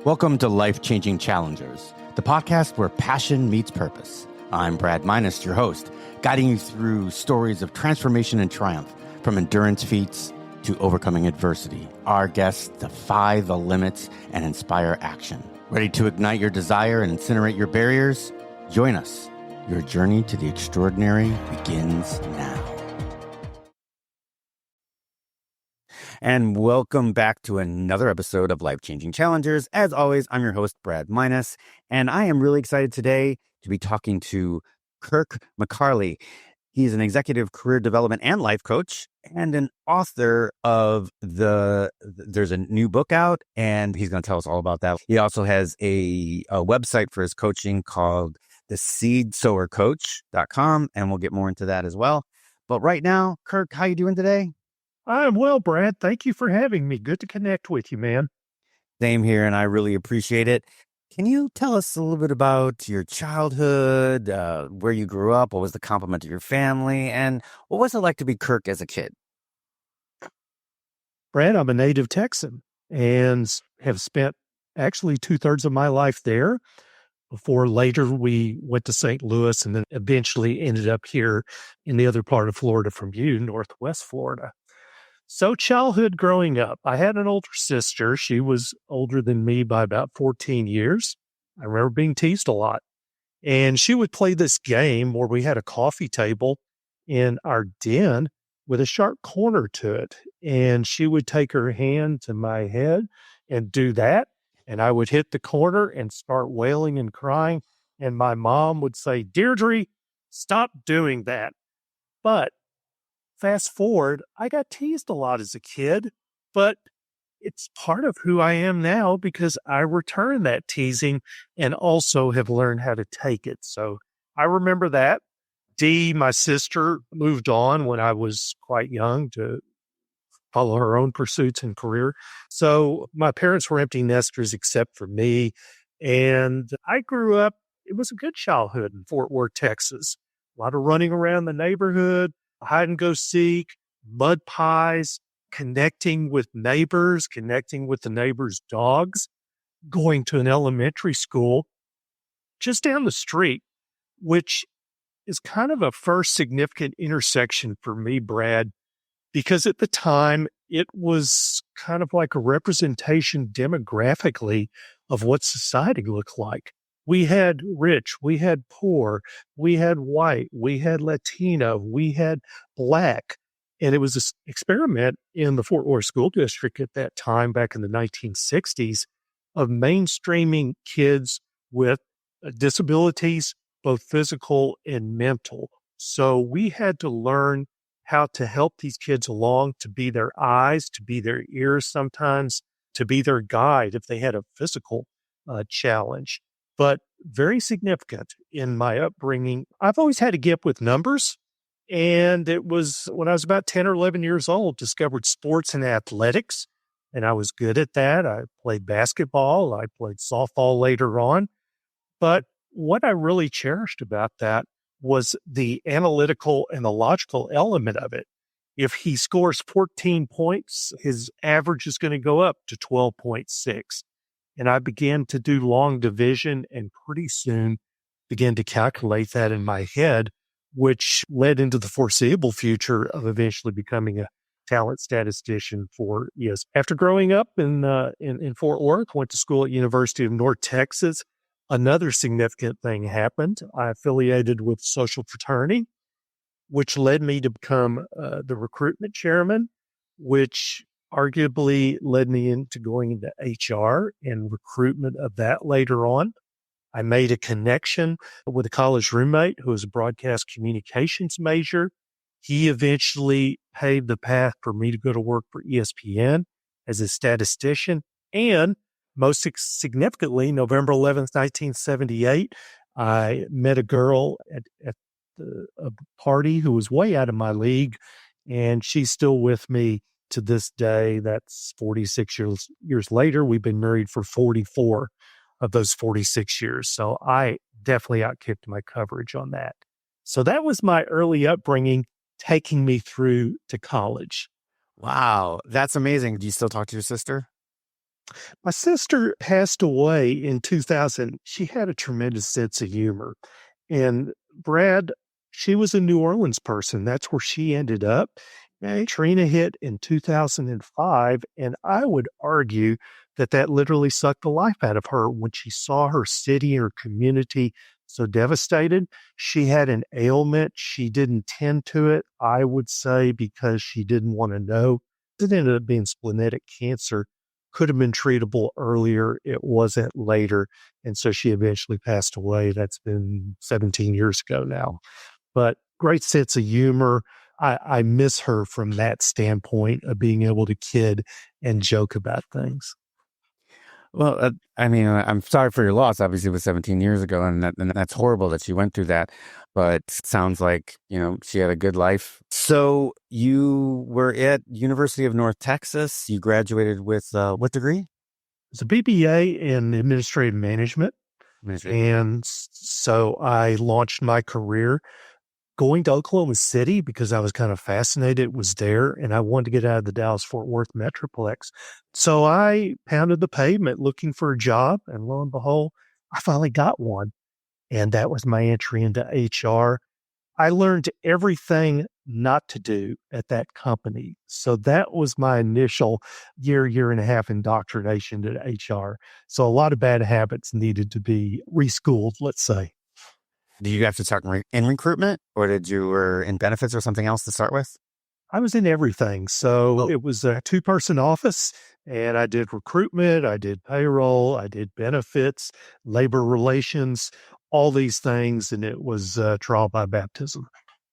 Welcome to Life-Changing Challengers, the podcast where passion meets purpose. I'm Brad Minus, your host, guiding you through stories of transformation and triumph, from endurance feats to overcoming adversity. Our guests defy the limits and inspire action. Ready to ignite your desire and incinerate your barriers? Join us. Your journey to the extraordinary begins now. And welcome back to another episode of Life-Changing Challengers. As always, I'm your host, Brad Minus, and I am really excited today to be talking to Kirk McCarley. He's an executive career development and life coach and an author of there's a new book out, and he's going to tell us all about that. He also has a website for his coaching called the Seed Sower Coach.com, and we'll get more into that as well. But right now, Kirk, how you doing today? I'm well, Brad. Thank you for having me. Good to connect with you, man. Same here, and I really appreciate it. Can you tell us a little bit about your childhood, where you grew up, what was the complement of your family, and what was it like to be Kirk as a kid? Brad, I'm a native Texan and have spent actually 2/3 of my life there before later we went to St. Louis and then eventually ended up here in the other part of Florida from you, Northwest Florida. So childhood growing up, I had an older sister. She was older than me by about 14 years. I remember being teased a lot. And she would play this game where we had a coffee table in our den with a sharp corner to it. And she would take her hand to my head and do that. And I would hit the corner and start wailing and crying. And my mom would say, "Deirdre, stop doing that." But fast forward, I got teased a lot as a kid, but it's part of who I am now because I return that teasing and also have learned how to take it. So I remember that. Dee, my sister, moved on when I was quite young to follow her own pursuits and career. So my parents were empty nesters except for me. And I grew up, it was a good childhood in Fort Worth, Texas. A lot of running around the neighborhood, hide and go seek, mud pies, connecting with neighbors, connecting with the neighbors' dogs, going to an elementary school just down the street, which is kind of a first significant intersection for me, Brad, because at the time it was kind of like a representation demographically of what society looked like. We had rich, we had poor, we had white, we had Latino, we had Black. And it was this experiment in the Fort Worth School District at that time, back in the 1960s, of mainstreaming kids with disabilities, both physical and mental. So we had to learn how to help these kids along, to be their eyes, to be their ears sometimes, to be their guide if they had a physical challenge. But very significant in my upbringing. I've always had a gift with numbers. And it was when I was about 10 or 11 years old, discovered sports and athletics. And I was good at that. I played basketball. I played softball later on. But what I really cherished about that was the analytical and the logical element of it. If he scores 14 points, his average is going to go up to 12.6. And I began to do long division and pretty soon began to calculate that in my head, which led into the foreseeable future of eventually becoming a talent statistician for ESPN. After growing up in Fort Worth, went to school at University of North Texas. Another significant thing happened. I affiliated with social fraternity, which led me to become the recruitment chairman, which arguably led me into going into HR and recruitment of that later on. I made a connection with a college roommate who was a broadcast communications major. He eventually paved the path for me to go to work for ESPN as a statistician. And most significantly, November 11th, 1978, I met a girl at a party who was way out of my league, and she's still with me to this day. That's 46 years later. We've been married for 44 of those 46 years. So I definitely outkicked my coverage on that. So that was my early upbringing, taking me through to college. Wow, that's amazing. Do you still talk to your sister? My sister passed away in 2000. She had a tremendous sense of humor. And Brad, she was a New Orleans person. That's where she ended up. And Trina hit in 2005. And I would argue that that literally sucked the life out of her when she saw her city or community so devastated. She had an ailment. She didn't tend to it, I would say, because she didn't want to know. It ended up being splenic cancer. Could have been treatable earlier. It wasn't later. And so she eventually passed away. That's been 17 years ago now. But great sense of humor. I miss her from that standpoint of being able to kid and joke about things. Well, I mean, I'm sorry for your loss. Obviously, it was 17 years ago, and that's horrible that she went through that. But sounds like, she had a good life. So you were at University of North Texas. You graduated with what degree? It's a BBA in administrative management. Administrative. And so I launched my career going to Oklahoma City because I was kind of fascinated. It was there, and I wanted to get out of the Dallas-Fort Worth Metroplex. So I pounded the pavement looking for a job, and lo and behold, I finally got one. And that was my entry into HR. I learned everything not to do at that company. So that was my initial year and a half indoctrination to HR. So a lot of bad habits needed to be reschooled, let's say. Did you have to start in recruitment, or did you were in benefits or something else to start with? I was in everything. So it was a 2-person office, and I did recruitment, I did payroll, I did benefits, labor relations, all these things. And it was trial by baptism.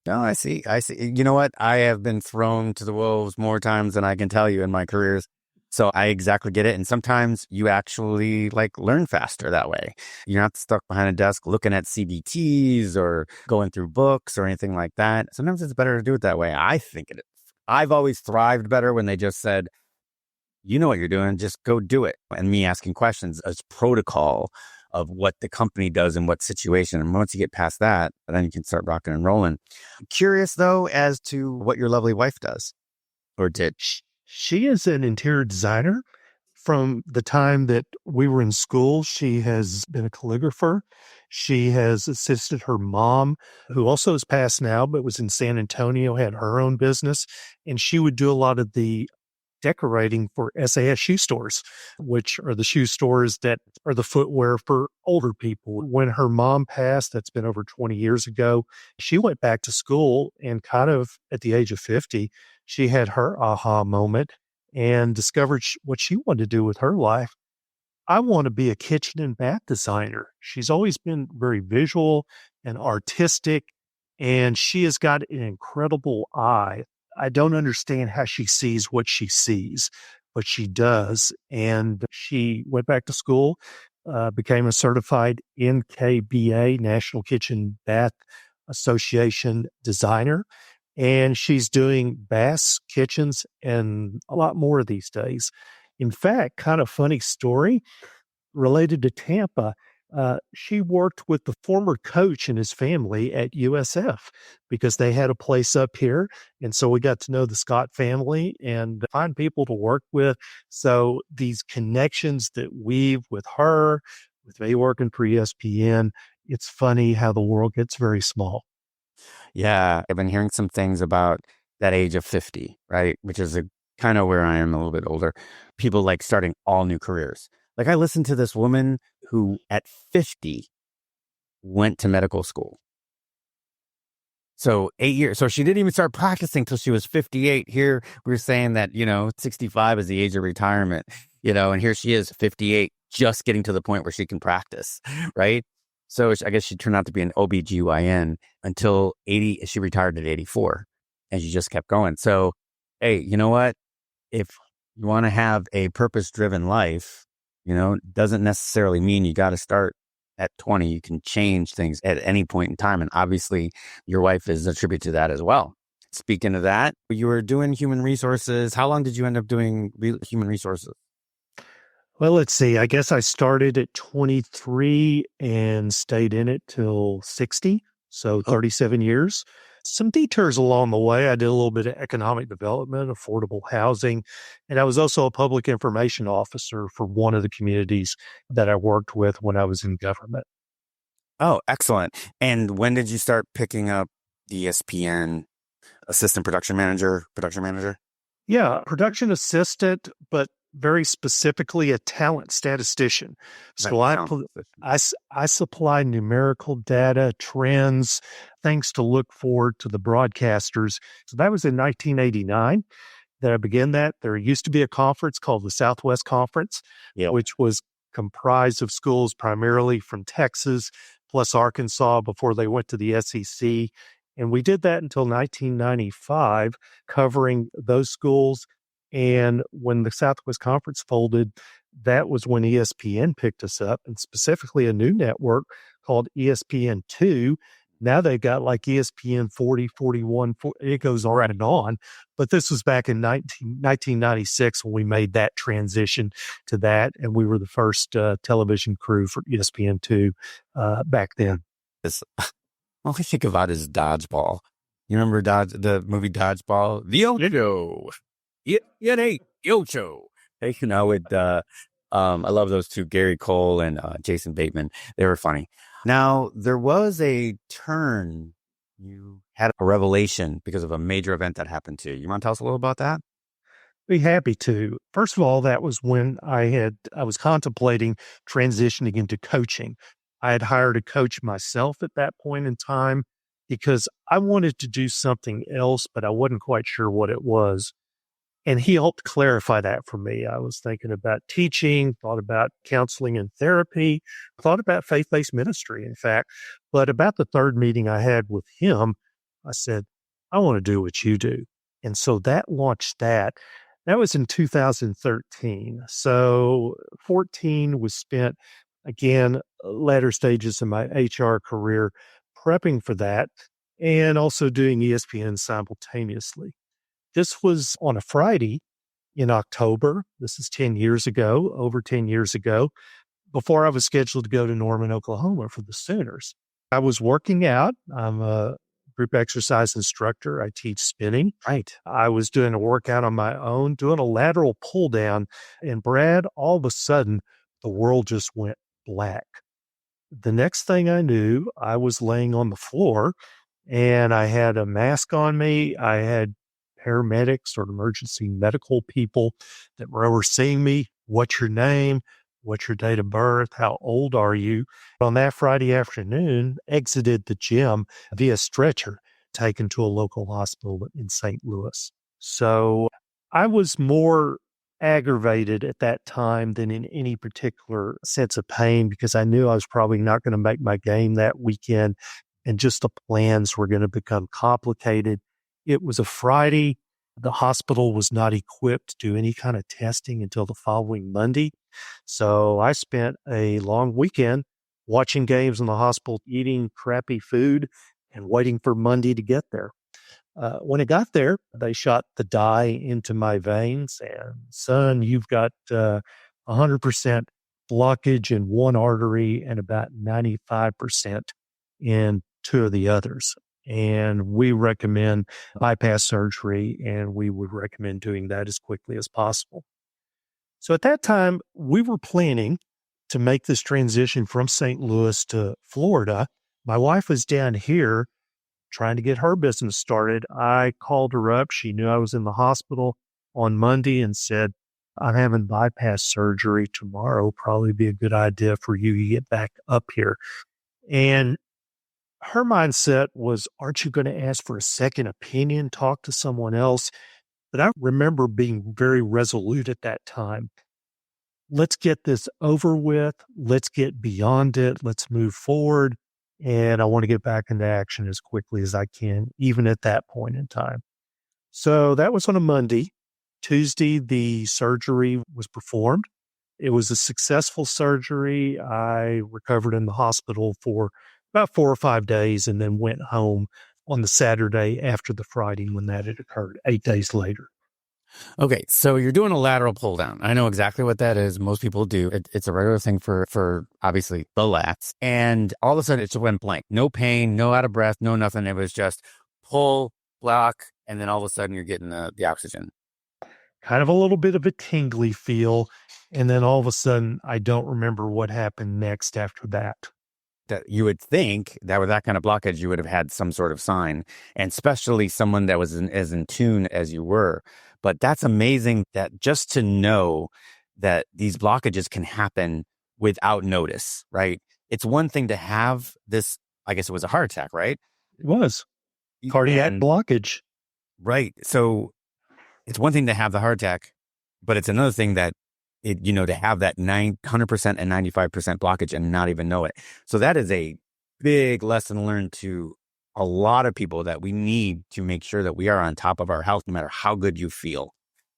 No, I see. You know what? I have been thrown to the wolves more times than I can tell you in my careers. So I exactly get it. And sometimes you actually learn faster that way. You're not stuck behind a desk looking at CBTs or going through books or anything like that. Sometimes it's better to do it that way. I think it is. I've always thrived better when they just said, you know what you're doing, just go do it. And me asking questions as protocol of what the company does in what situation. And once you get past that, then you can start rocking and rolling. Curious, though, as to what your lovely wife does or did. She is an interior designer. From the time that we were in school, she has been a calligrapher. She has assisted her mom, who also has passed now, but was in San Antonio, had her own business. And she would do a lot of the decorating for SAS shoe stores, which are the shoe stores that are the footwear for older people. When her mom passed, that's been over 20 years ago, she went back to school, and kind of at the age of 50, she had her aha moment and discovered what she wanted to do with her life. I want to be a kitchen and bath designer. She's always been very visual and artistic, and she has got an incredible eye. I don't understand how she sees what she sees, but she does. And she went back to school, became a certified NKBA, National Kitchen Bath Association designer. And she's doing baths, kitchens, and a lot more these days. In fact, kind of funny story related to Tampa. She worked with the former coach and his family at USF because they had a place up here. And so we got to know the Scott family and find people to work with. So these connections that weave with her, with me working for ESPN, it's funny how the world gets very small. Yeah, I've been hearing some things about that age of 50, right? Which is kind of where I am, a little bit older. People starting all new careers. I listened to this woman who at 50 went to medical school. So 8 years. So she didn't even start practicing till she was 58. Here we're saying that, 65 is the age of retirement, and here she is 58, just getting to the point where she can practice, right? So I guess she turned out to be an OBGYN until 80. She retired at 84 and she just kept going. So, hey, you know what? If you want to have a purpose-driven life, doesn't necessarily mean you got to start at 20. You can change things at any point in time. And obviously your wife is a tribute to that as well. Speaking of that, you were doing human resources. How long did you end up doing human resources? Well, let's see. I guess I started at 23 and stayed in it till 60. So 37 years. some detours along the way. I did a little bit of economic development, affordable housing, and I was also a public information officer for one of the communities that I worked with when I was in government. Oh, excellent. And when did you start picking up the ESPN assistant production manager? Yeah, production assistant, but very specifically a talent statistician. So I supply numerical data, trends, things to look for to the broadcasters. So that was in 1989 that I began that. There used to be a conference called the Southwest Conference, which was comprised of schools primarily from Texas plus Arkansas before they went to the SEC. And we did that until 1995, covering those schools. And when the Southwest Conference folded, that was when ESPN picked us up, and specifically a new network called ESPN2. Now they've got like ESPN 40, 41, 40, it goes on and on. But this was back in 1996 when we made that transition to that. And we were the first television crew for ESPN2 back then. All I think about is Dodgeball. You remember the movie Dodgeball? The Ocho. Ocho. Hey, I love those two, Gary Cole and Jason Bateman. They were funny. Now, there was a turn. You had a revelation because of a major event that happened to you. You want to tell us a little about that? Be happy to. First of all, that was when I was contemplating transitioning into coaching. I had hired a coach myself at that point in time because I wanted to do something else, but I wasn't quite sure what it was. And he helped clarify that for me. I was thinking about teaching, thought about counseling and therapy, thought about faith-based ministry, in fact. But about the third meeting I had with him, I said, I want to do what you do. And so that launched that. That was in 2013. So 14 was spent, again, latter stages of my HR career, prepping for that and also doing ESPN simultaneously. This was on a Friday in October. This is 10 years ago, over 10 years ago, before I was scheduled to go to Norman, Oklahoma for the Sooners. I was working out. I'm a group exercise instructor. I teach spinning. Right. I was doing a workout on my own, doing a lateral pull down. And Brad, all of a sudden, the world just went black. The next thing I knew, I was laying on the floor and I had a mask on me. I had paramedics or emergency medical people that were overseeing me. What's your name? What's your date of birth? How old are you? On that Friday afternoon, exited the gym via stretcher, taken to a local hospital in St. Louis. So I was more aggravated at that time than in any particular sense of pain because I knew I was probably not going to make my game that weekend and just the plans were going to become complicated. It was a Friday. The hospital was not equipped to do any kind of testing until the following Monday. So I spent a long weekend watching games in the hospital, eating crappy food, and waiting for Monday to get there. When it got there, they shot the dye into my veins and, son, you've got 100% blockage in one artery and about 95% in two of the others. And we recommend bypass surgery, and we would recommend doing that as quickly as possible. So at that time, we were planning to make this transition from St. Louis to Florida. My wife was down here trying to get her business started. I called her up. She knew I was in the hospital on Monday and said, I'm having bypass surgery tomorrow. Probably be a good idea for you to get back up here. And her mindset was, aren't you going to ask for a second opinion, talk to someone else? But I remember being very resolute at that time. Let's get this over with. Let's get beyond it. Let's move forward. And I want to get back into action as quickly as I can, even at that point in time. So that was on a Monday. Tuesday, the surgery was performed. It was a successful surgery. I recovered in the hospital for about 4 or 5 days and then went home on the Saturday after the Friday when that had occurred, 8 days later. Okay, so you're doing a lateral pull down. I know exactly what that is. Most people do. It's a regular thing for obviously the lats. And all of a sudden it just went blank. No pain, no out of breath, no nothing. It was just pull, block, and then all of a sudden you're getting the oxygen. Kind of a little bit of a tingly feel. And then all of a sudden, I don't remember what happened next after that. That you would think that with that kind of blockage, you would have had some sort of sign, and especially someone that was as in tune as you were. But that's amazing that just to know that these blockages can happen without notice, right? It's one thing to have this, I guess it was a heart attack, right? It was cardiac And, blockage. right. So it's one thing to have the heart attack, but it's another thing that to have that 900% and 95% blockage and not even know it. So that is a big lesson learned to a lot of people, that we need to make sure that we are on top of our health, no matter how good you feel.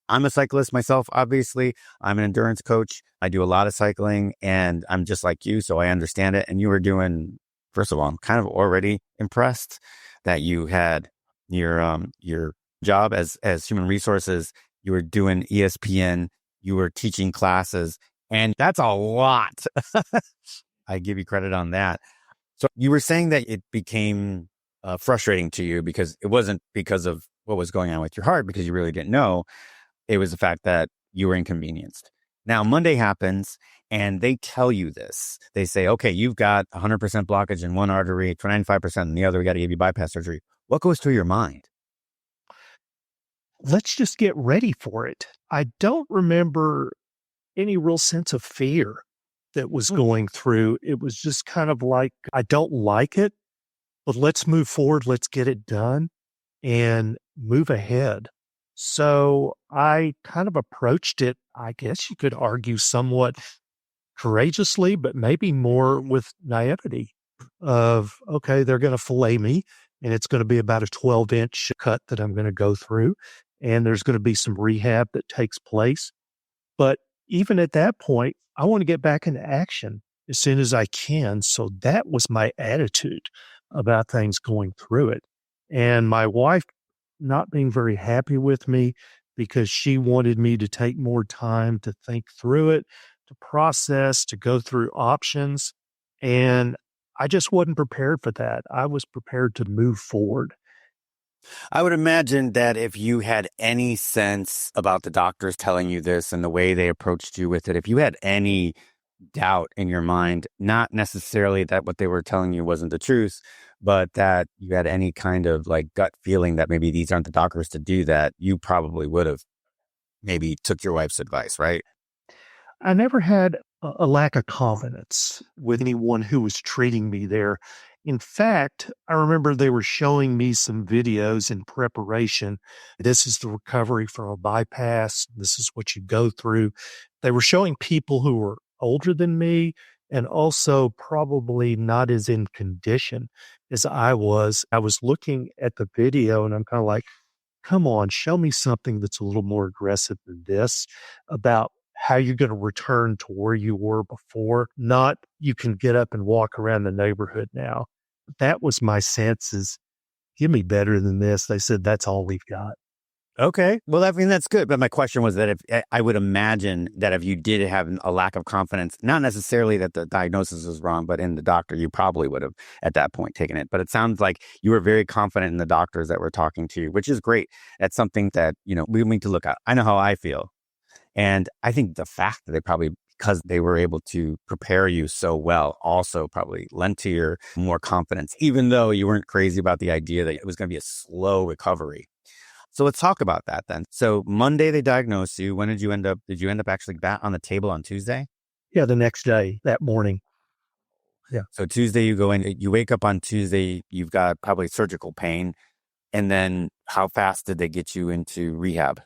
I'm a cyclist myself, obviously. I'm an endurance coach. I do a lot of cycling, and I'm just like you, so I understand it. And you were doing, first of all, I'm kind of already impressed that you had your job as human resources. You were doing ESPN. You were teaching classes, and that's a lot. I give you credit on that. So you were saying that it became frustrating to you because it wasn't because of what was going on with your heart, because you really didn't know. It was the fact that you were inconvenienced. Now, Monday happens, and they tell you this. They say, okay, you've got 100% blockage in one artery, 95% in the other. We got to give you bypass surgery. What goes through your mind? Let's just get ready for it. I don't remember any real sense of fear that was going through. It was just kind of like, I don't like it, but let's move forward. Let's get it done and move ahead. So I kind of approached it, I guess you could argue, somewhat courageously, but maybe more with naivety of, okay, they're going to fillet me, and it's going to be about a 12-inch cut that I'm going to go through. And there's going to be some rehab that takes place. But even at that point, I want to get back into action as soon as I can. So that was my attitude about things going through it. And my wife not being very happy with me because she wanted me to take more time to think through it, to process, to go through options. And I just wasn't prepared for that. I was prepared to move forward. I would imagine that if you had any sense about the doctors telling you this and the way they approached you with it, if you had any doubt in your mind, not necessarily that what they were telling you wasn't the truth, but that you had any kind of like gut feeling that maybe these aren't the doctors to do that, you probably would have maybe took your wife's advice, right? I never had a lack of confidence with anyone who was treating me there. In fact, I remember they were showing me some videos in preparation. This is the recovery from a bypass. This is what you go through. They were showing people who were older than me and also probably not as in condition as I was. I was looking at the video and I'm kind of like, come on, show me something that's a little more aggressive than this about how you're going to return to where you were before, not you can get up and walk around the neighborhood now. That was my sense is, give me better than this. They said, that's all we've got. Okay. Well, I mean, that's good. But my question was that if I would imagine that if you did have a lack of confidence, not necessarily that the diagnosis was wrong, but in the doctor, you probably would have at that point taken it. But it sounds like you were very confident in the doctors that were talking to you, which is great. That's something that, we need to look at. I know how I feel. And I think the fact that they probably, because they were able to prepare you so well, also probably lent to your more confidence, even though you weren't crazy about the idea that it was going to be a slow recovery. So let's talk about that then. So Monday, they diagnosed you. When did you end up actually back on the table on Tuesday? Yeah, the next day, that morning. Yeah. So Tuesday you go in, you wake up on Tuesday, you've got probably surgical pain. And then how fast did they get you into rehab?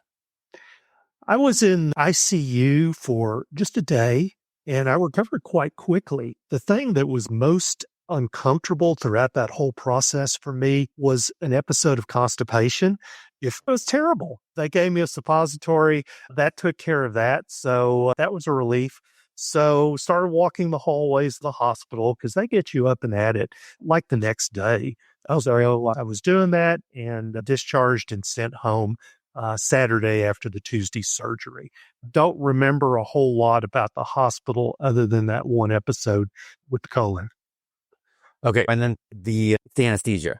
I was in ICU for just a day and I recovered quite quickly. The thing that was most uncomfortable throughout that whole process for me was an episode of constipation. It was terrible. They gave me a suppository that took care of that. So that was a relief. So started walking the hallways of the hospital because they get you up and at it like the next day. I was doing that and discharged and sent home Saturday after the Tuesday surgery. Don't remember a whole lot about the hospital other than that one episode with the colon. Okay. And then the anesthesia.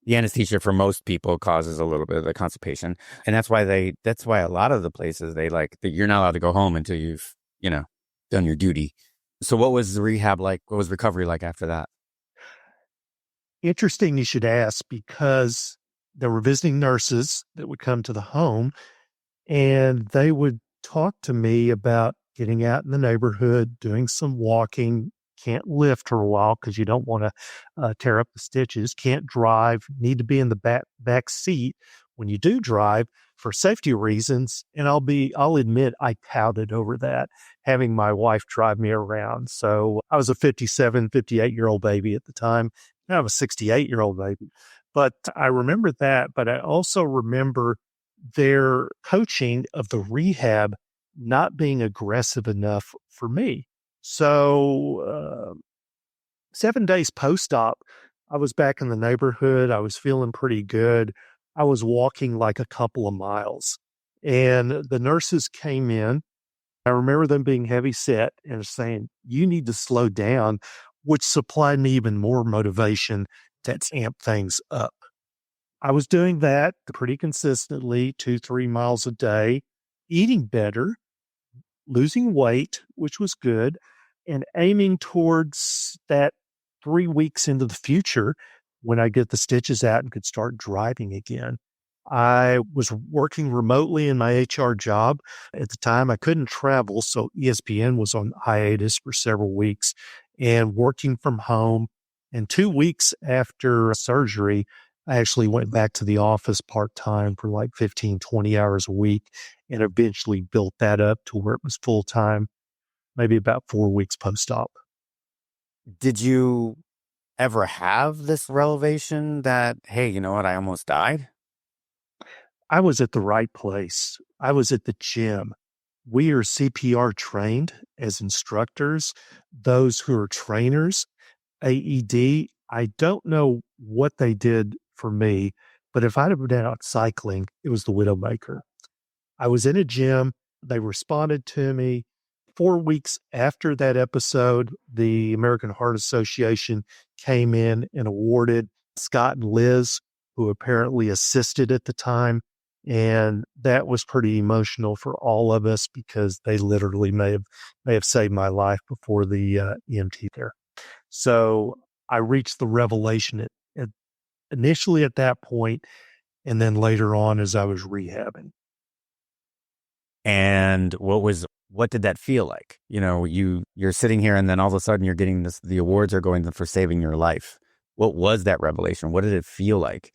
the anesthesia for most people causes a little bit of the constipation. And that's why a lot of the places they like that you're not allowed to go home until you've, done your duty. So what was the rehab like? What was recovery like after that? Interesting you should ask, because there were visiting nurses that would come to the home, and they would talk to me about getting out in the neighborhood, doing some walking. Can't lift for a while because you don't want to tear up the stitches. Can't drive. Need to be in the back seat when you do drive for safety reasons. And I'll admit I touted over that, having my wife drive me around. So I was a 57, 58-year-old baby at the time. Now I'm a 68-year-old baby. But I remember that. But I also remember their coaching of the rehab not being aggressive enough for me. So 7 days post-op, I was back in the neighborhood. I was feeling pretty good. I was walking like a couple of miles, and the nurses came in. I remember them being heavy set and saying, "You need to slow down," which supplied me even more motivation to amp things up. I was doing that pretty consistently, 2-3 miles a day, eating better, losing weight, which was good, and aiming towards that 3 weeks into the future when I get the stitches out and could start driving again. I was working remotely in my HR job. At the time, I couldn't travel, so ESPN was on hiatus for several weeks, and working from home. And 2 weeks after surgery, I actually went back to the office part-time for like 15, 20 hours a week, and eventually built that up to where it was full-time, maybe about 4 weeks post-op. Did you ever have this revelation that, hey, you know what? I almost died? I was at the right place. I was at the gym. We are CPR trained as instructors. Those who are trainers, AED, I don't know what they did for me, but if I'd have been out cycling, it was the Widowmaker. I was in a gym. They responded to me. 4 weeks after that episode, the American Heart Association came in and awarded Scott and Liz, who apparently assisted at the time. And that was pretty emotional for all of us, because they literally may have saved my life before the EMT there. So I reached the revelation initially at that point, and then later on as I was rehabbing. And what did that feel like? You're sitting here and then all of a sudden you're getting the awards are going for saving your life. What was that revelation? What did it feel like?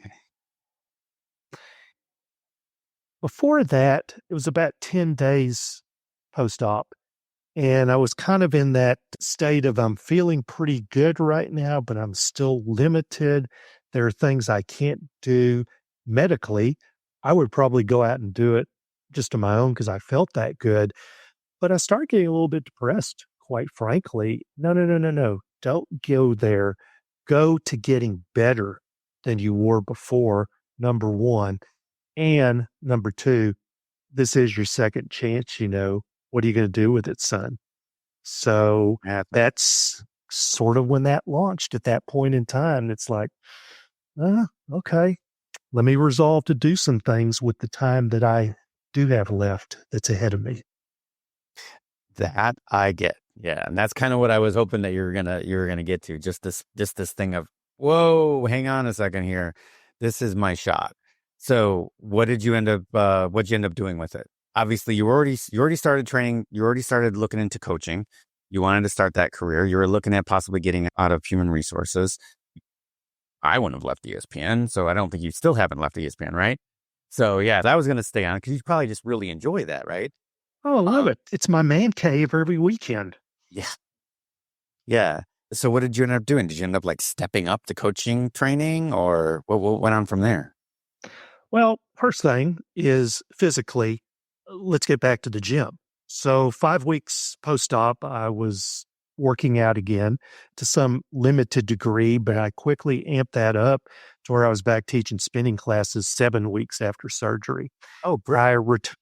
Before that, it was about 10 days post-op. And I was kind of in that state of, I'm feeling pretty good right now, but I'm still limited. There are things I can't do medically. I would probably go out and do it just on my own because I felt that good. But I started getting a little bit depressed, quite frankly. No, no, no, no, no. Don't go there. Go to getting better than you were before, number one. And number two, this is your second chance, What are you going to do with it, son? So that's sort of when that launched at that point in time. It's like, okay, let me resolve to do some things with the time that I do have left that's ahead of me. That I get. Yeah. And that's kind of what I was hoping that you were gonna get to. Just this thing of, whoa, hang on a second here. This is my shot. So what'd you end up doing with it? Obviously you already started training, you already started looking into coaching. You wanted to start that career. You were looking at possibly getting out of human resources. I wouldn't have left ESPN, so I don't think you still haven't left ESPN, right? So yeah, I was going to stay on because you probably just really enjoy that, right? Oh, I love it. It's my man cave every weekend. Yeah. Yeah. So what did you end up doing? Did you end up like stepping up to coaching training, or what went on from there? Well, first thing is physically, let's get back to the gym. So 5 weeks post-op, I was working out again to some limited degree, but I quickly amped that up to where I was back teaching spinning classes 7 weeks after surgery. Oh, bro.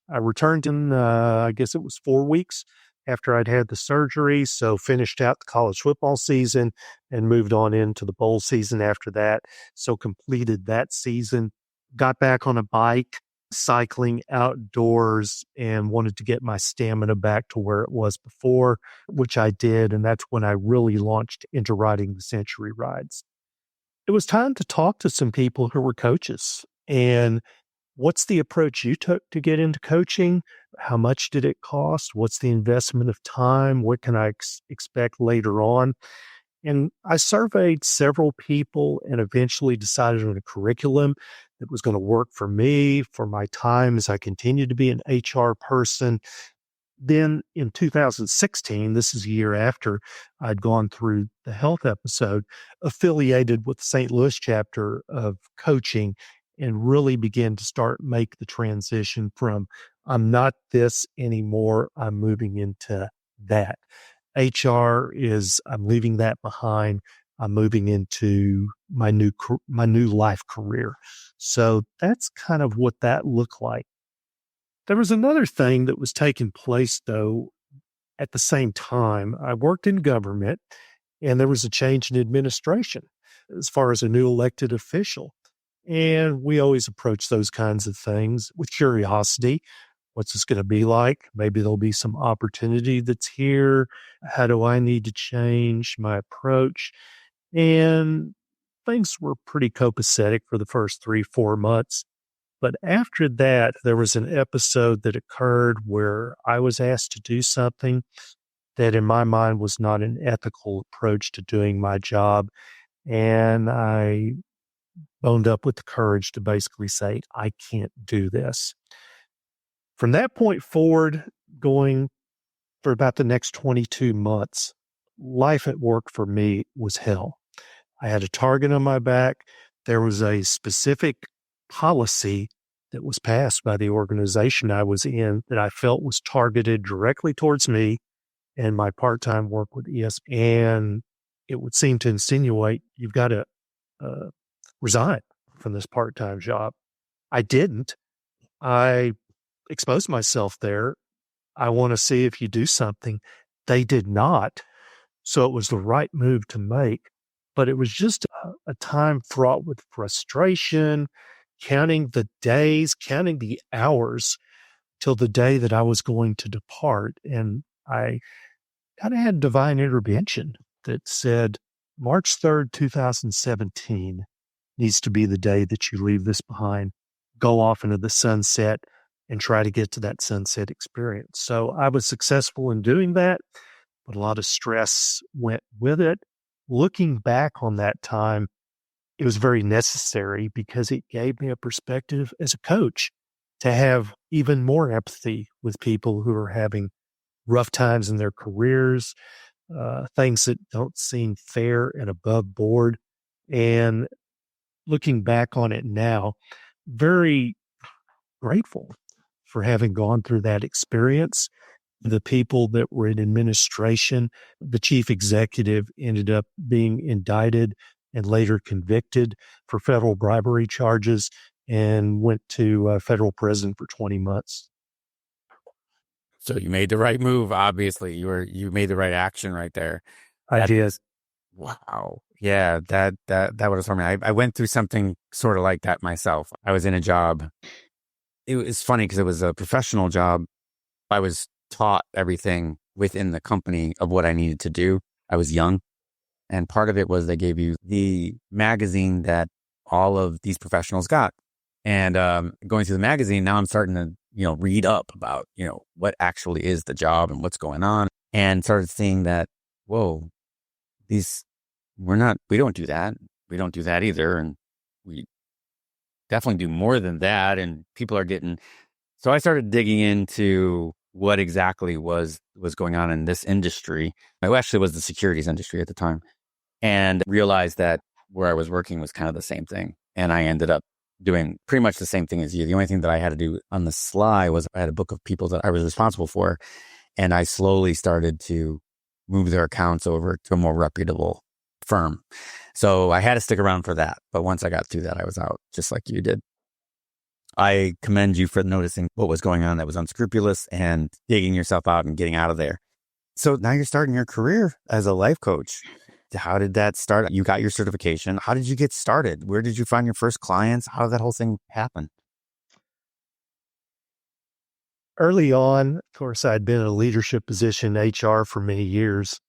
I returned in, I guess it was 4 weeks after I'd had the surgery. So finished out the college football season and moved on into the bowl season after that. So completed that season, got back on a bike, cycling outdoors, and wanted to get my stamina back to where it was before, which I did. And that's when I really launched into riding the Century rides. It was time to talk to some people who were coaches. And what's the approach you took to get into coaching? How much did it cost? What's the investment of time? What can I expect later on? And I surveyed several people and eventually decided on a curriculum that was going to work for me, for my time as I continued to be an HR person. Then in 2016, this is a year after I'd gone through the health episode, affiliated with the St. Louis chapter of coaching and really began to make the transition from I'm not this anymore, I'm moving into that. HR is I'm leaving that behind. I'm moving into my new life career. So that's kind of what that looked like. There was another thing that was taking place, though, at the same time. I worked in government, and there was a change in administration as far as a new elected official. And we always approach those kinds of things with curiosity. What's this going to be like? Maybe there'll be some opportunity that's here. How do I need to change my approach? And things were pretty copacetic for the first 3-4 months. But after that, there was an episode that occurred where I was asked to do something that in my mind was not an ethical approach to doing my job. And I boned up with the courage to basically say, I can't do this. From that point forward, going for about the next 22 months, life at work for me was hell. I had a target on my back. There was a specific policy that was passed by the organization I was in that I felt was targeted directly towards me and my part-time work with ESPN. And it would seem to insinuate you've got to resign from this part-time job. I didn't. I exposed myself there. I want to see if you do something. They did not. So it was the right move to make. But it was just a time fraught with frustration, counting the days, counting the hours till the day that I was going to depart. And I kind of had divine intervention that said, March 3rd, 2017 needs to be the day that you leave this behind, go off into the sunset and try to get to that sunset experience. So I was successful in doing that, but a lot of stress went with it. Looking back on that time, it was very necessary because it gave me a perspective as a coach to have even more empathy with people who are having rough times in their careers, things that don't seem fair and above board. And looking back on it now, very grateful for having gone through that experience. The people that were in administration, the chief executive ended up being indicted and later convicted for federal bribery charges and went to federal prison for 20 months. So you made the right move. Obviously, you made the right action right there. I did. Wow. Yeah, that would have told me. I went through something sort of like that myself. I was in a job. It was funny because it was a professional job. I was taught everything within the company of what I needed to do. I was young. And part of it was they gave you the magazine that all of these professionals got. And going through the magazine, now I'm starting to, read up about, what actually is the job and what's going on. And started seeing that, whoa, we don't do that. We don't do that either. And we definitely do more than that. And people are getting, so I started digging into what exactly was going on in this industry. It actually was the securities industry at the time, and realized that where I was working was kind of the same thing. And I ended up doing pretty much the same thing as you. The only thing that I had to do on the sly was I had a book of people that I was responsible for, and I slowly started to move their accounts over to a more reputable firm. So I had to stick around for that. But once I got through that, I was out just like you did. I commend you for noticing what was going on that was unscrupulous and digging yourself out and getting out of there. So now you're starting your career as a life coach. How did that start? You got your certification. How did you get started? Where did you find your first clients? How did that whole thing happen? Early on, of course, I'd been in a leadership position in HR for many years.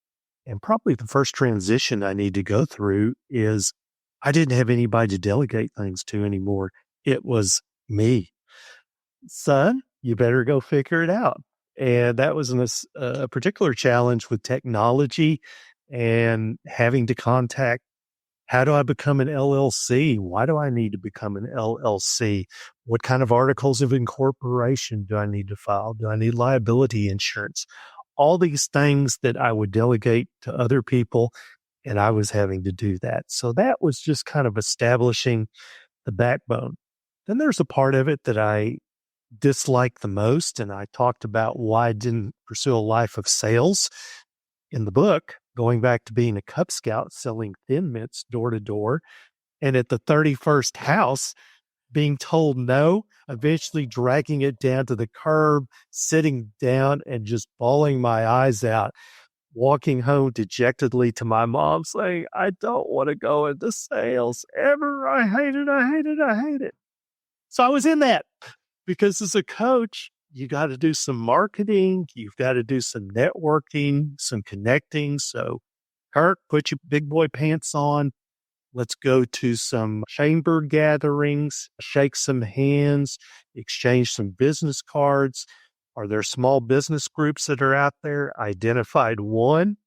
And probably the first transition I need to go through is I didn't have anybody to delegate things to anymore. It was me. Son, you better go figure it out. And that was a particular challenge with technology and having to contact, how do I become an LLC? Why do I need to become an LLC? What kind of articles of incorporation do I need to file? Do I need liability insurance? All these things that I would delegate to other people, and I was having to do that. So that was just kind of establishing the backbone. Then there's a part of it that I dislike the most, and I talked about why I didn't pursue a life of sales in the book, going back to being a Cub Scout, selling Thin Mints door to door, and at the 31st house, being told no, eventually dragging it down to the curb, sitting down and just bawling my eyes out, walking home dejectedly to my mom saying, I don't want to go into sales ever. I hate it. I hate it. I hate it. So I was in that because as a coach, you got to do some marketing. You've got to do some networking, some connecting. So Kirk, put your big boy pants on. Let's go to some chamber gatherings, shake some hands, exchange some business cards. Are there small business groups that are out there? Identified one,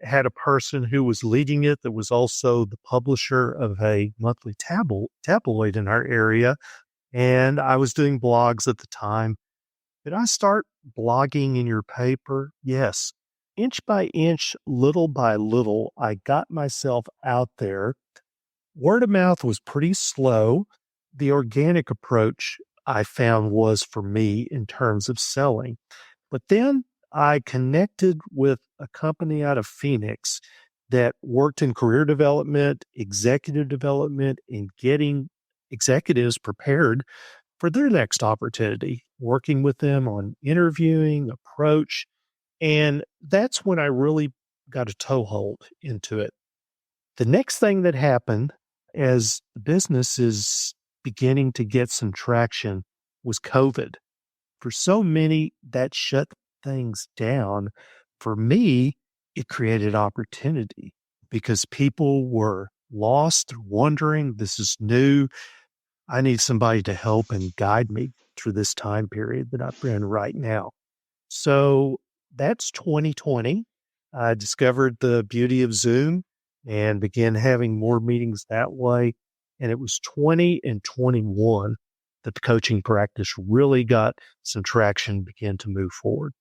had a person who was leading it that was also the publisher of a monthly tabloid in our area. And I was doing blogs at the time. Did I start blogging in your paper? Yes. Inch by inch, little by little, I got myself out there. Word of mouth was pretty slow. The organic approach I found was for me in terms of selling. But then I connected with a company out of Phoenix that worked in career development, executive development, and getting executives prepared for their next opportunity, working with them on interviewing, approach. And that's when I really got a toehold into it. The next thing that happened as the business is beginning to get some traction was COVID. For so many, that shut things down. For me, it created opportunity because people were lost, wondering, this is new. I need somebody to help and guide me through this time period that I'm in right now. So that's 2020. I discovered the beauty of Zoom and began having more meetings that way. And it was 20 and 21 that the coaching practice really got some traction, began to move forward.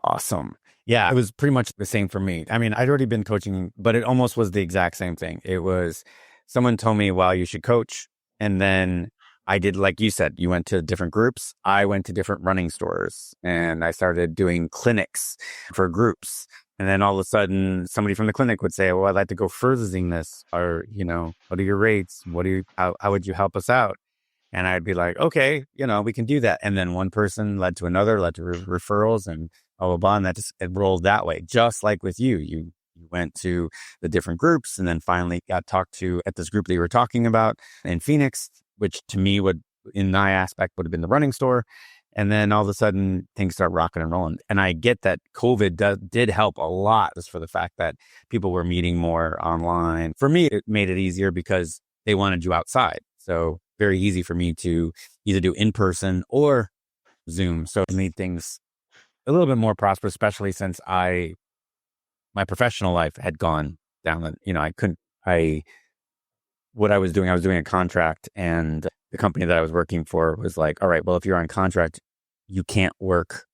Awesome. Yeah, it was pretty much the same for me. I mean, I'd already been coaching, but it almost was the exact same thing. It was someone told me, well, you should coach. And then I did, like you said, you went to different groups. I went to different running stores and I started doing clinics for groups. And then all of a sudden, somebody from the clinic would say, well, I'd like to go further than this. Or, what are your rates? How would you help us out? And I'd be like, okay, we can do that. And then one person led to another, led to referrals and blah, blah, blah. And it rolled that way. Just like with you, you went to the different groups and then finally got talked to at this group that you were talking about in Phoenix, which to me in my aspect, would have been the running store. And then all of a sudden things start rocking and rolling. And I get that COVID did help a lot just for the fact that people were meeting more online. For me, it made it easier because they wanted you outside. So very easy for me to either do in person or Zoom. So it made things a little bit more prosperous, especially since my professional life had gone down. What I was doing a contract, and the company that I was working for was like, all right, well, if you're on contract, you can't work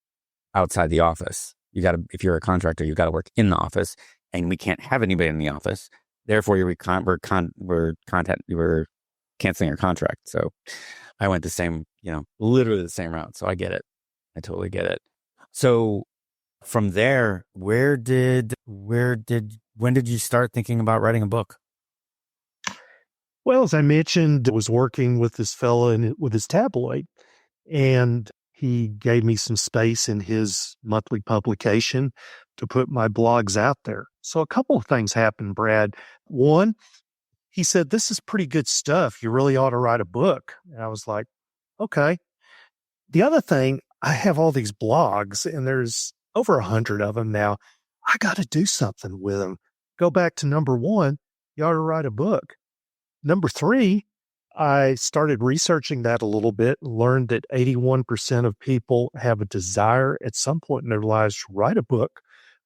outside the office. If you're a contractor, you got to work in the office, and we can't have anybody in the office. Therefore, we're canceling your contract. So I went literally the same route. So I get it. I totally get it. So from there, when did you start thinking about writing a book? Well, as I mentioned, I was working with this fellow with his tabloid, and he gave me some space in his monthly publication. to put my blogs out there. So a couple of things happened, Brad. One, he said, "This is pretty good stuff. You really ought to write a book." And I was like, okay. The other thing, I have all these blogs and there's over 100 of them now. I got to do something with them. Go back to number one, you ought to write a book. Number three, I started researching that a little bit and learned that 81% of people have a desire at some point in their lives to write a book,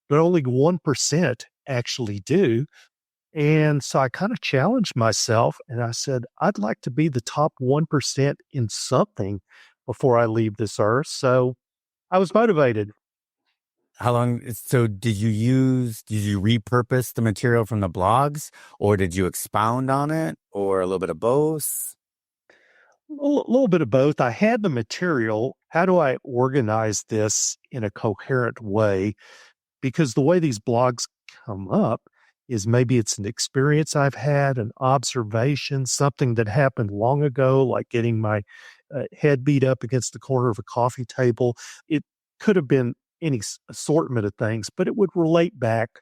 but only 1% actually do. And so I kind of challenged myself and I said, I'd like to be the top 1% in something before I leave this earth. So I was motivated. How long? So did you repurpose the material from the blogs, or did you expound on it, or a little bit of both? A little bit of both. I had the material. How do I organize this in a coherent way? Because the way these blogs come up is maybe it's an experience I've had, an observation, something that happened long ago, like getting my head beat up against the corner of a coffee table. It could have been any assortment of things, but it would relate back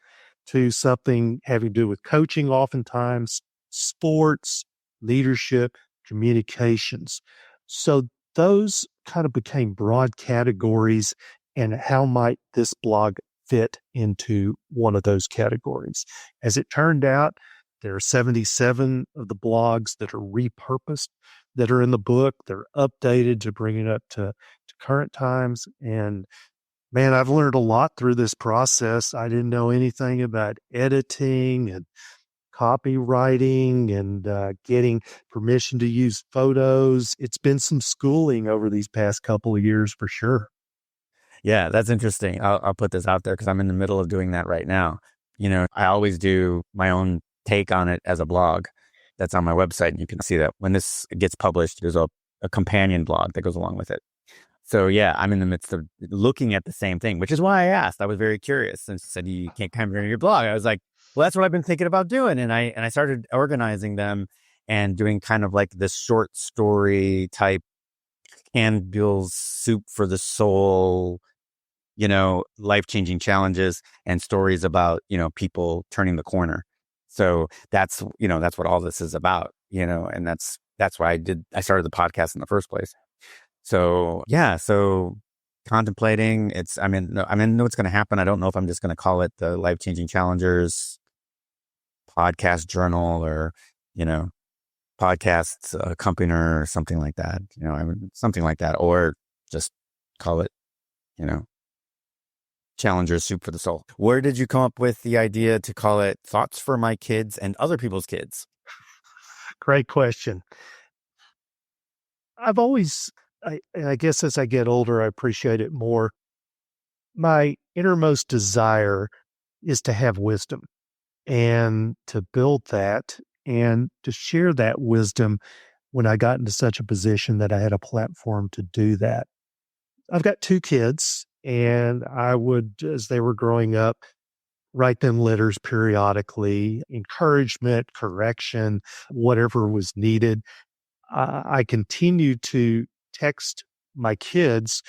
to something having to do with coaching, oftentimes sports, leadership, communications. So those kind of became broad categories. And how might this blog fit into one of those categories? As it turned out, there are 77 of the blogs that are repurposed that are in the book. They're updated to bring it up to current times. And man, I've learned a lot through this process. I didn't know anything about editing and copywriting and getting permission to use photos. It's been some schooling over these past couple of years for sure. Yeah, that's interesting. I'll put this out there because I'm in the middle of doing that right now. I always do my own take on it as a blog that's on my website. And you can see that when this gets published, there's a companion blog that goes along with it. So yeah, I'm in the midst of looking at the same thing, which is why I asked. I was very curious and said, you can't come here in your blog. I was like, well, that's what I've been thinking about doing. And I started organizing them and doing kind of like this short story type Campbell's soup for the soul, life-changing challenges and stories about, people turning the corner. So that's what all this is about, and that's why I started the podcast in the first place. So yeah, so contemplating I know what's going to happen. I don't know if I'm just going to call it the Life-Changing Challengers podcast journal or, podcast accompanier or something like that, something like that, or just call it, Challengers Soup for the Soul. Where did you come up with the idea to call it Thoughts for My Kids and Other People's Kids? Great question. I've always, I guess as I get older, I appreciate it more. My innermost desire is to have wisdom and to build that and to share that wisdom when I got into such a position that I had a platform to do that. I've got 2 kids, and I would, as they were growing up, write them letters periodically, encouragement, correction, whatever was needed. I continue to text my kids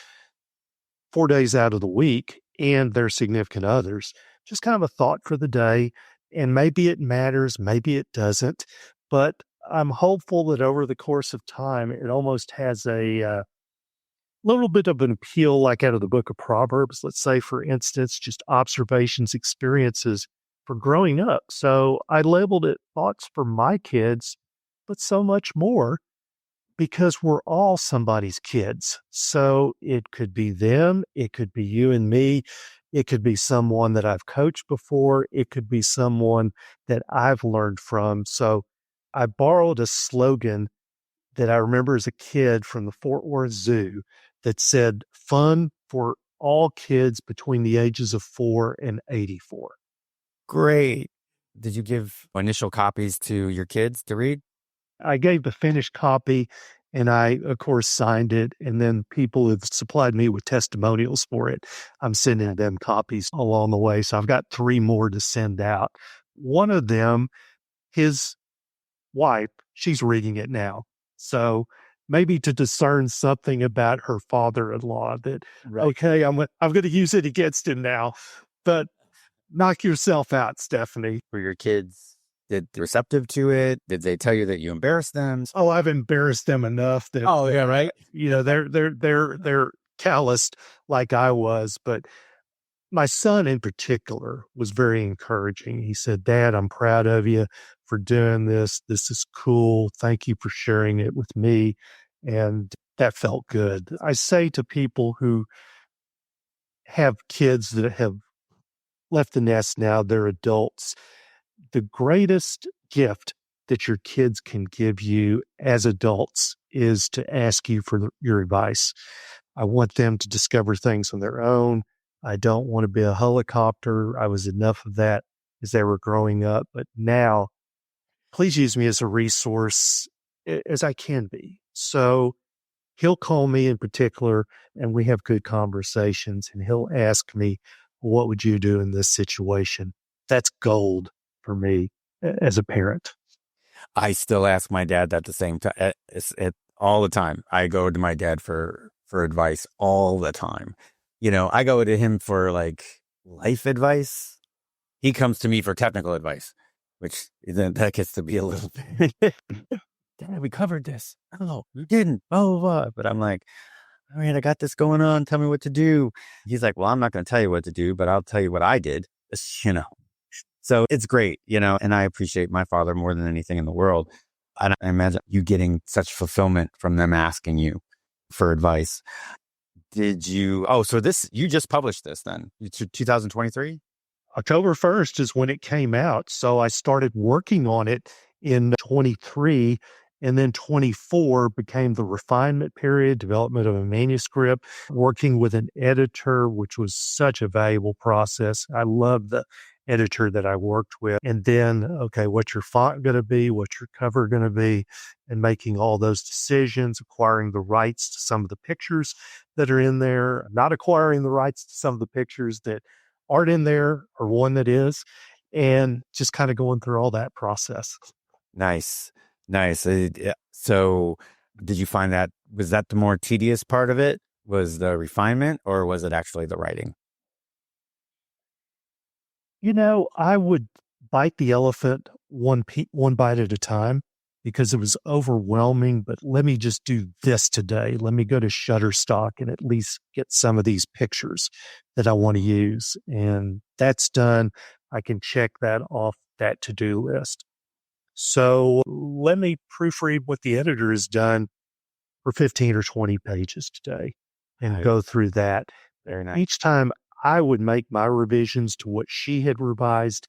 4 days out of the week and their significant others, just kind of a thought for the day. And maybe it matters, maybe it doesn't, but I'm hopeful that over the course of time, it almost has a little bit of an appeal, like out of the book of Proverbs, let's say, for instance, just observations, experiences for growing up. So I labeled it Thoughts for My Kids, but so much more, because we're all somebody's kids. So it could be them, it could be you and me, it could be someone that I've coached before, it could be someone that I've learned from. So I borrowed a slogan that I remember as a kid from the Fort Worth Zoo that said, "Fun for all kids between the ages of 4 and 84. Great. Did you give initial copies to your kids to read? I gave the finished copy and I, of course, signed it. And then people have supplied me with testimonials for it. I'm sending them copies along the way. So I've got 3 more to send out. One of them, his wife, she's reading it now. So maybe to discern something about her father-in-law that, Right. okay, I'm going to use it against him now. but knock yourself out, Stephanie. Were your kids receptive to it? Did they tell you that you embarrassed them? Oh, I've embarrassed them enough that, Oh, yeah, right. they're calloused like I was, but my son in particular was very encouraging. He said, "Dad, I'm proud of you for doing this. This is cool. Thank you for sharing it with me." And that felt good. I say to people who have kids that have left the nest now, they're adults, the greatest gift that your kids can give you as adults is to ask you for your advice. I want them to discover things on their own. I don't want to be a helicopter. I was enough of that as they were growing up. But now, please use me as a resource as I can be. So he'll call me in particular and we have good conversations and he'll ask me, what would you do in this situation? That's gold for me as a parent. I still ask my dad that the same time, all the time. I go to my dad for advice all the time. I go to him for like life advice. He comes to me for technical advice, which then that gets to be a little bit. Dad, we covered this. Oh, you didn't. Oh, but I'm like, all right, I got this going on. Tell me what to do. He's like, well, I'm not going to tell you what to do, but I'll tell you what I did. So it's great, and I appreciate my father more than anything in the world. And I imagine you getting such fulfillment from them asking you for advice. Did you? Oh, so you just published this then? 2023? October 1st is when it came out. So I started working on it in 23, and then 24 became the refinement period, development of a manuscript, working with an editor, which was such a valuable process. I love the editor that I worked with. And then, okay, what's your font going to be? What's your cover going to be? And making all those decisions, acquiring the rights to some of the pictures that are in there, not acquiring the rights to some of the pictures that aren't in there or one that is, and just kind of going through all that process. Nice. So did you find was that the more tedious part of it? Was the refinement, or was it actually the writing? I would bite the elephant one bite at a time because it was overwhelming, but let me just do this today. Let me go to Shutterstock and at least get some of these pictures that I want to use. And that's done. I can check that off that to-do list. So let me proofread what the editor has done for 15 or 20 pages today and go through that. Very nice. Each time I would make my revisions to what she had revised,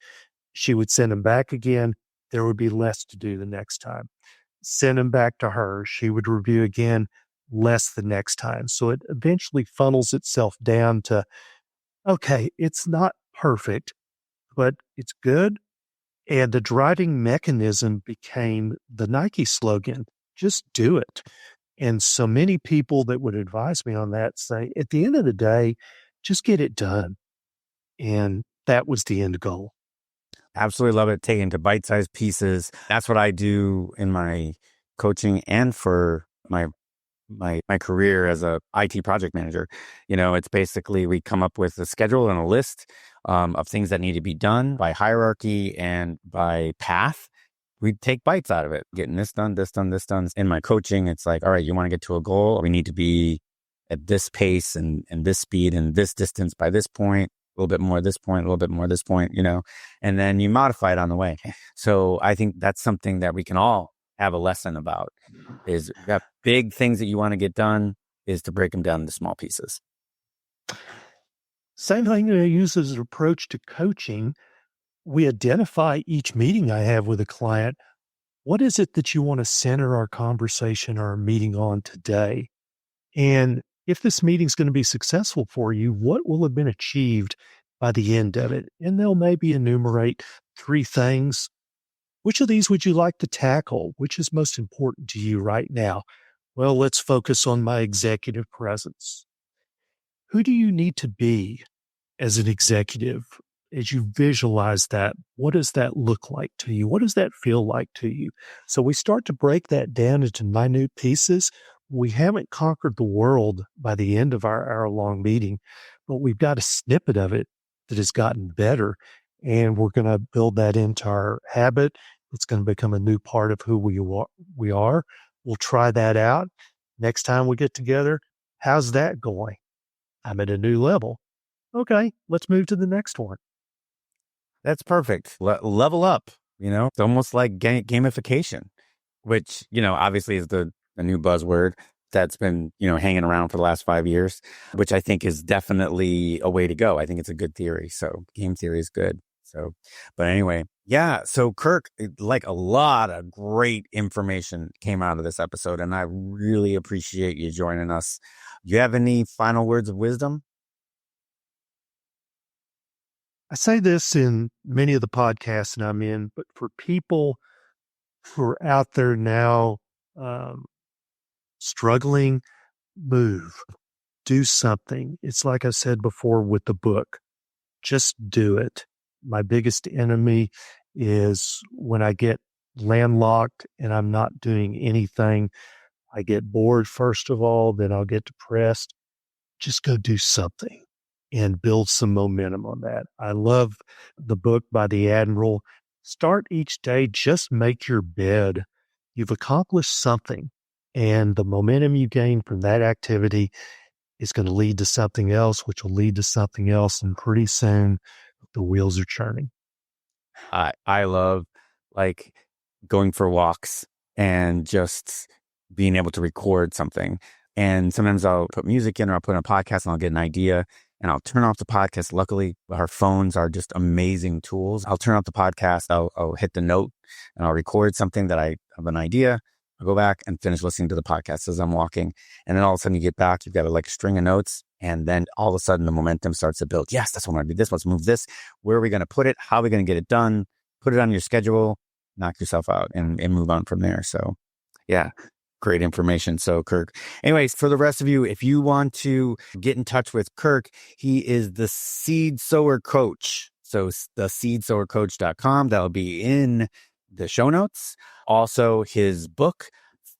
she would send them back again. There would be less to do the next time. Send them back to her. She would review again, less the next time. So it eventually funnels itself down to, okay, it's not perfect, but it's good. And the driving mechanism became the Nike slogan, just do it. And so many people that would advise me on that say, at the end of the day, just get it done. And that was the end goal. Absolutely love it. Taken to bite-sized pieces. That's what I do in my coaching and for my career as a IT project manager. It's basically we come up with a schedule and a list of things that need to be done by hierarchy and by path. We take bites out of it, getting this done, this done, this done. In my coaching, it's like, all right, you want to get to a goal. We need to be at this pace and this speed and this distance by this point, a little bit more at this point, a little bit more at this point, and then you modify it on the way. So I think that's something that we can all have a lesson about is you got big things that you want to get done is to break them down into small pieces. Same thing that I use as an approach to coaching. We identify each meeting I have with a client. What is it that you want to center our conversation or our meeting on today? And if this meeting is going to be successful for you, what will have been achieved by the end of it? And they'll maybe enumerate 3 things. Which of these would you like to tackle? Which is most important to you right now? Well, let's focus on my executive presence. Who do you need to be as an executive? As you visualize that, what does that look like to you? What does that feel like to you? So we start to break that down into minute pieces. We haven't conquered the world by the end of our hour-long meeting, but we've got a snippet of it that has gotten better. And we're going to build that into our habit. It's going to become a new part of who we are. We'll try that out. Next time we get together, how's that going? I'm at a new level. Okay, let's move to the next one. That's perfect. Level up, it's almost like gamification, which, obviously is the new buzzword that's been, hanging around for the last 5 years, which I think is definitely a way to go. I think it's a good theory. So game theory is good. So, but anyway, yeah. So Kirk, like a lot of great information came out of this episode, and I really appreciate you joining us. Do you have any final words of wisdom? I say this in many of the podcasts that I'm in, but for people who are out there now struggling, move, do something. It's like I said before with the book, just do it. My biggest enemy is when I get landlocked and I'm not doing anything. I get bored, first of all, then I'll get depressed. Just go do something and build some momentum on that. I love the book by the Admiral. Start each day, just make your bed. You've accomplished something, and the momentum you gain from that activity is going to lead to something else, which will lead to something else, and pretty soon the wheels are churning. I love like going for walks and just being able to record something. And sometimes I'll put music in or I'll put in a podcast and I'll get an idea and I'll turn off the podcast. Luckily, our phones are just amazing tools. I'll turn off the podcast. I'll hit the note and I'll record something that I have an idea. I'll go back and finish listening to the podcast as I'm walking. And then all of a sudden you get back, you've got a string of notes. And then all of a sudden the momentum starts to build. Yes, that's what I'm going to do this. Let's move this. Where are we going to put it? How are we going to get it done? Put it on your schedule, knock yourself out and move on from there. So yeah, great information. So Kirk, anyways, for the rest of you, if you want to get in touch with Kirk, he is the Seed Sower Coach. So the seedsowercoach.com, that'll be in the show notes. Also his book,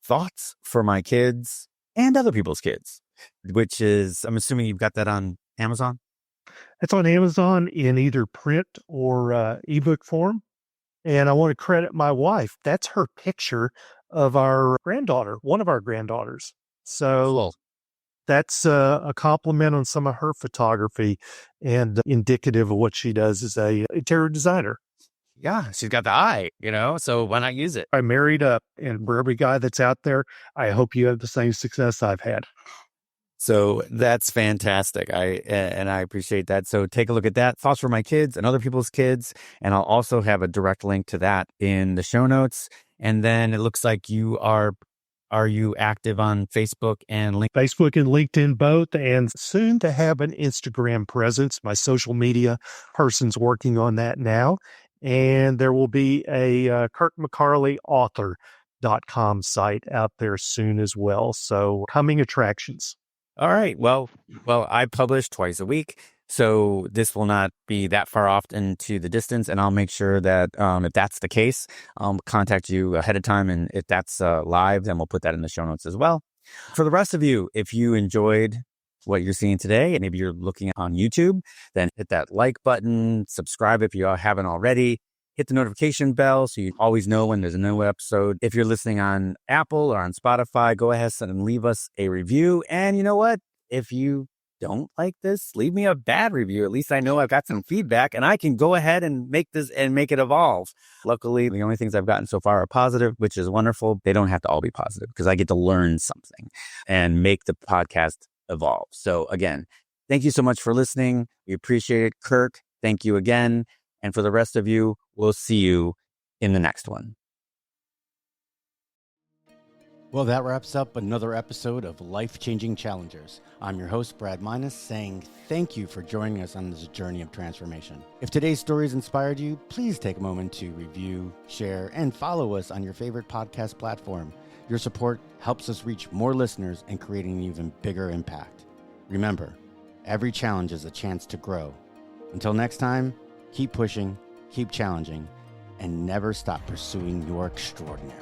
Thoughts for My Kids and Other People's Kids, which is, I'm assuming you've got that on Amazon? It's on Amazon in either print or ebook form. And I want to credit my wife. That's her picture of our granddaughter, one of our granddaughters. So Cool. That's a compliment on some of her photography and indicative of what she does as a interior designer. Yeah, she's got the eye, so why not use it? I married up, and for every guy that's out there, I hope you have the same success I've had. So that's fantastic. I appreciate that. So take a look at that. Thoughts for My Kids and Other People's Kids. And I'll also have a direct link to that in the show notes. And then it looks like you are you active on Facebook and LinkedIn? Facebook and LinkedIn both, and soon to have an Instagram presence. My social media person's working on that now. And there will be a Kirk McCarley author.com site out there soon as well. So coming attractions. All right. Well, I publish twice a week, so this will not be that far off into the distance. And I'll make sure that if that's the case, I'll contact you ahead of time. And if that's live, then we'll put that in the show notes as well. For the rest of you, if you enjoyed what you're seeing today, and maybe you're looking on YouTube, then hit that like button, subscribe if you haven't already. Hit the notification bell so you always know when there's a new episode. If you're listening on Apple or on Spotify, go ahead and leave us a review. And you know what? If you don't like this, leave me a bad review. At least I know I've got some feedback and I can go ahead and make it evolve. Luckily, the only things I've gotten so far are positive, which is wonderful. They don't have to all be positive because I get to learn something and make the podcast evolve. So again, thank you so much for listening. We appreciate it. Kirk, thank you again. And for the rest of you, we'll see you in the next one. Well, that wraps up another episode of Life-Changing Challengers. I'm your host, Brad Minus, saying thank you for joining us on this journey of transformation. If today's stories inspired you, please take a moment to review, share, and follow us on your favorite podcast platform. Your support helps us reach more listeners and create an even bigger impact. Remember, every challenge is a chance to grow. Until next time, keep pushing, keep challenging, and never stop pursuing your extraordinary.